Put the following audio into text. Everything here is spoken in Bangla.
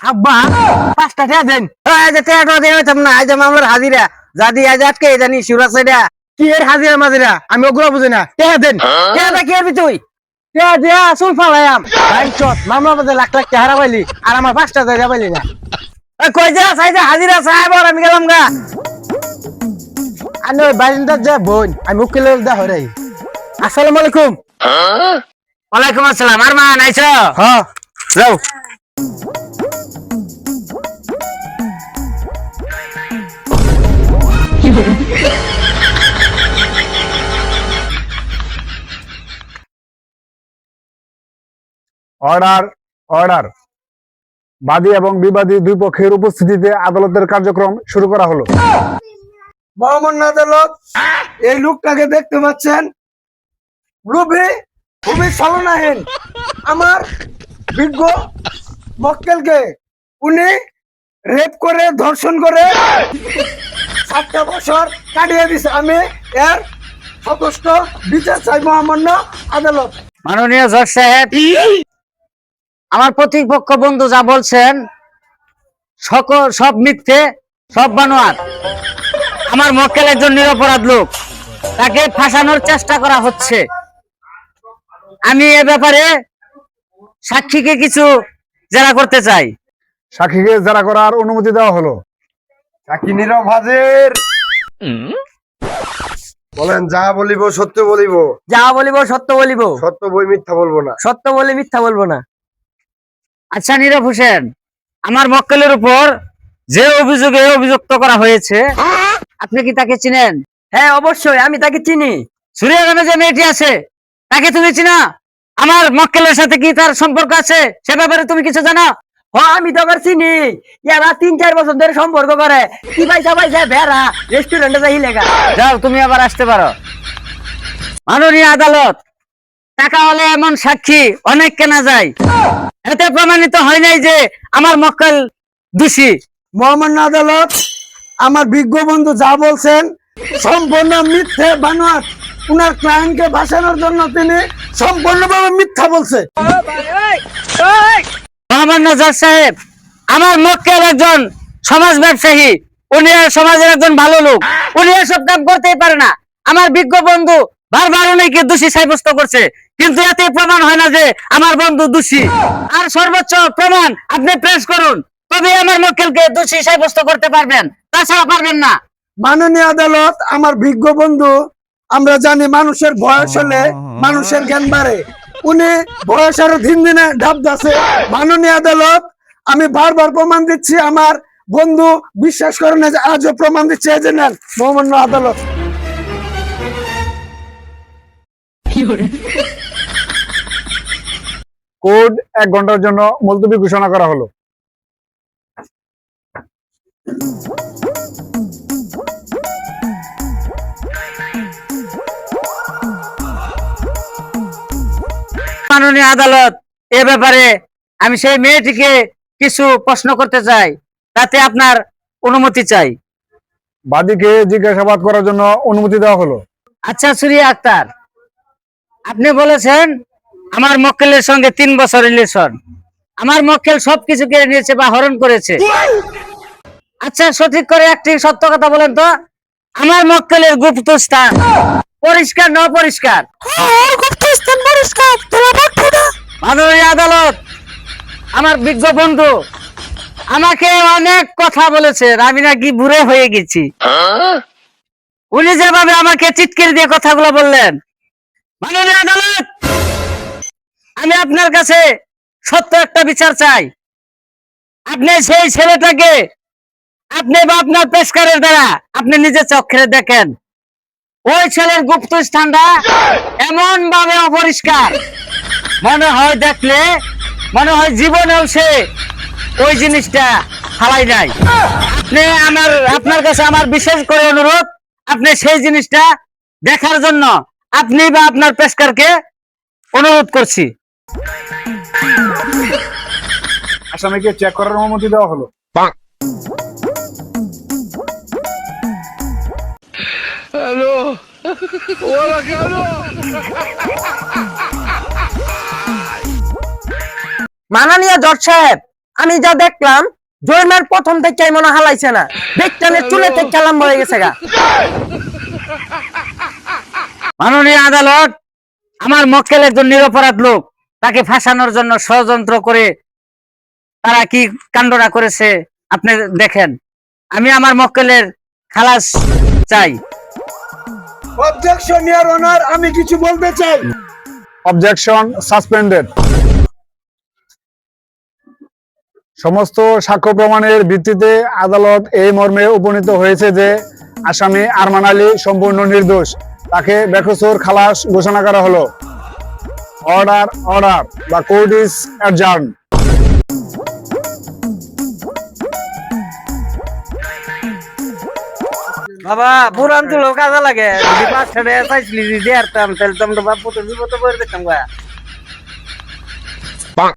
আব্বা 5টা টাকা দেন। টাকা দেওয়া হইতাম না, আজ মামলার হাজিরা যা দিয়ে আজ আটকে জানি শিবরাজ কি এর হাজিরা মাজিরা আমি ওগুলো বুঝি না। টাকা দেন। টাকাটা কি আরবি তুই? টাকা দিয়া আসল ফালাইয়াম মামলা বাজে লাখ লাখ টাকা হারা পাইলি আর আমার 5টা টাকা পাইলি না। কই যা চাই যে হাজিরা সাহেব আমি গেলাম গা। আমি ওই বারিন্দার যে বোন আমি উকিলের দা হরাই। আসসালামু আলাইকুম। ওয়ালাইকুম আসসালাম। আর মা নাইছো? হ্যাঁ যাও। অর্ডার অর্ডার বাদী এবং বিবাদী দুই পক্ষের উপস্থিতিতে আদালতের কার্যক্রম শুরু করা হলো। মহামান্য আদালত, এই লোকটাকে দেখতে পাচ্ছেন, লোভী, খুবই ছলনাহীন। আমার বিজ্ঞ মক্কেলকে উনি রেপ করে ধর্ষণ করে 7টা বছর কাটিয়ে দিছে। আমি এর সন্তুষ্ট বিচার চাই মহামান্য আদালত। মাননীয় জজ সাহেব, আমার প্রতিপক্ষ বন্ধু যা বলছেন সব মিথ্যে, সব বানোয়াট। আমার মক্কেল একজন নিরপরাধ লোক, তাকে ফাঁসানোর চেষ্টা করা হচ্ছে। আমি এ ব্যাপারে সাক্ষীকে কিছু জেরা করতে চাই। সাক্ষীকে জেরা করার অনুমতি দেওয়া হলো। সাক্ষী নীরব হাজির। বলেন, যা বলিব সত্য বলিব। যা বলিব সত্য বলিব। সত্য বই মিথ্যা বলবো না। সত্য বলে মিথ্যা বলবো না। আচ্ছা নীরব হোসেন, আমার মক্কেলের উপর যে অভিযোগে অভিযুক্ত করা হয়েছে আপনি কি তাকে চিনেন? হ্যাঁ অবশ্যই আমি তাকে চিনি। সুরিয়া নামে যে মেয়েটি আছে তাকে তুমি চিনো? আমার মক্কেলের সাথে কি তার সম্পর্ক আছে সে ব্যাপারে তুমি কিছু জানো? হ্যাঁ আমি তো আবার চিনি। এরা 3-4 বছর ধরে সম্পর্ক করে। কি পয়সা ভেড়া রেস্টুরেন্টে যাই লেগা। যাও তুমি আবার আসতে পারো। মাননীয় আদালত, টাকা হলে এমন সাক্ষী অনেক কেনা যায়, এতে প্রমাণিত হয় নাই যে আমার মক্কেল দোষী। মহামান্য আদালত, আমার বিজ্ঞ বন্ধু যা বলছেন সম্পূর্ণ মিথ্যে বানোয়াট। উনার ক্লায়েন্টকে ভাসানোর জন্য তিনি সম্পূর্ণভাবে মিথ্যা বলছে। মহামান্য জজ সাহেব, আমার মক্কেল একজন সমাজ ব্যবসায়ী, উনি সমাজের একজন ভালো লোক, উনি এসব কাম করতেই পারে না। আমার বিজ্ঞ বন্ধু বারবার উনিকে দোষী সাব্যস্ত করছে, কিন্তু এতে প্রমাণ হয় না যে আমার বন্ধু দোষী। আর সর্বোচ্চ প্রমাণ আপনি পেশ করুন, তবে আমার মক্কেলকে দোষী সাব্যস্ত করতে পারবেন, তাছাড়া পারবেন না। মাননীয় আদালত, আমার বিজ্ঞ বন্ধু, আমরা জানি মানুষের বয়স হলে মানুষের জ্ঞান বাড়ে। উনি বয়স আরো দিন দিনে ঢাবছে। মাননীয় আদালত, আমি বারবার প্রমাণ দিচ্ছি, আমার বন্ধু বিশ্বাস করে না যে আজও প্রমাণ দিচ্ছে। এই যে নেন মহামান্য আদালত। কোর্ট 1 ঘন্টার জন্য মুলতবি ঘোষণা করা হলো। মাননীয় আদালত, এ ব্যাপারে আমি সেই মেয়েটিকে কিছু প্রশ্ন করতে চাই, তাতে আপনার অনুমতি চাই। বাদীকে জিজ্ঞাসাবাদ করার জন্য অনুমতি দেওয়া হলো। আচ্ছা সুরিয়া আক্তার, আপনি বলেছেন আমার মক্কেলের সঙ্গে 3 বছর রিলেশন। আমার মক্কেল সবকিছু কেড়ে নিয়েছে বা হরণ করেছে। আচ্ছা সঠিক করে একটি সত্য কথা বলেন তো, আমার মক্কেলের গুপ্ত স্থান পরিষ্কার না অপরিষ্কার? মাননীয় আদালত, আমার বিজ্ঞ বন্ধু আমাকে অনেক কথা বলেছেন, আমি নাকি বুড়ো হয়ে গেছি। উনি যেভাবে আমাকে চিৎকার দিয়ে কথাগুলো বললেন, মাননীয় আদালত, আমি আপনার কাছে সত্য একটা বিচার চাই। আপনি সেই ছেলেটাকে আপনি বা আপনার পেশকারের দ্বারা আপনি নিজে চোখে দেখেন, ওই ছেলের গুপ্ত স্থানটা এমন ভাবে অপরিষ্কার, মনে হয় দেখলে মনে হয় জীবনেও সে ওই জিনিসটা ফালাই নাই। আপনার কাছে আমার বিশেষ করে অনুরোধ, আপনি সেই জিনিসটা দেখার জন্য আপনি বা আপনার পেশকারকে অনুরোধ করছি। আসামিকে চেক করার অনুমতি দেওয়া হলো। হ্যালো। মাননীয় জজ সাহেব, আমি যা দেখলাম জয়মার প্রথম থেকে মনে হালাইছে না, দেখটানে চুলে থেকে কালাম হয়ে গেছে গা। মাননীয় আদালত, আমার মক্কেল একজন নিরপরাধ লোক, তাকে ফাঁসানোর জন্য ষড়যন্ত্র করে তারা কি কাণ্ডটা করেছে আপনি দেখেন। আমি আমার মক্কেলের খালাস চাই। অবজেকশন ইওর অনার, আমি কিছু বলতে চাই। Objection suspended. সমস্ত সাক্ষ্য প্রমাণের ভিত্তিতে আদালত এই মর্মে উপনীত হয়েছে যে আসামি আরমান আলী সম্পূর্ণ নির্দোষ। তাকে বেকসুর খালাস ঘোষণা করা হলো। Order order, the court is adjourn. বাবা পুরান তো লোক কাজে লাগে, যদি 5 টাকা চাইছিলি দিয়ে আরতাম, তাহলে তো আমরা বাপ পুত্র বিপদ করে দিতাম গা।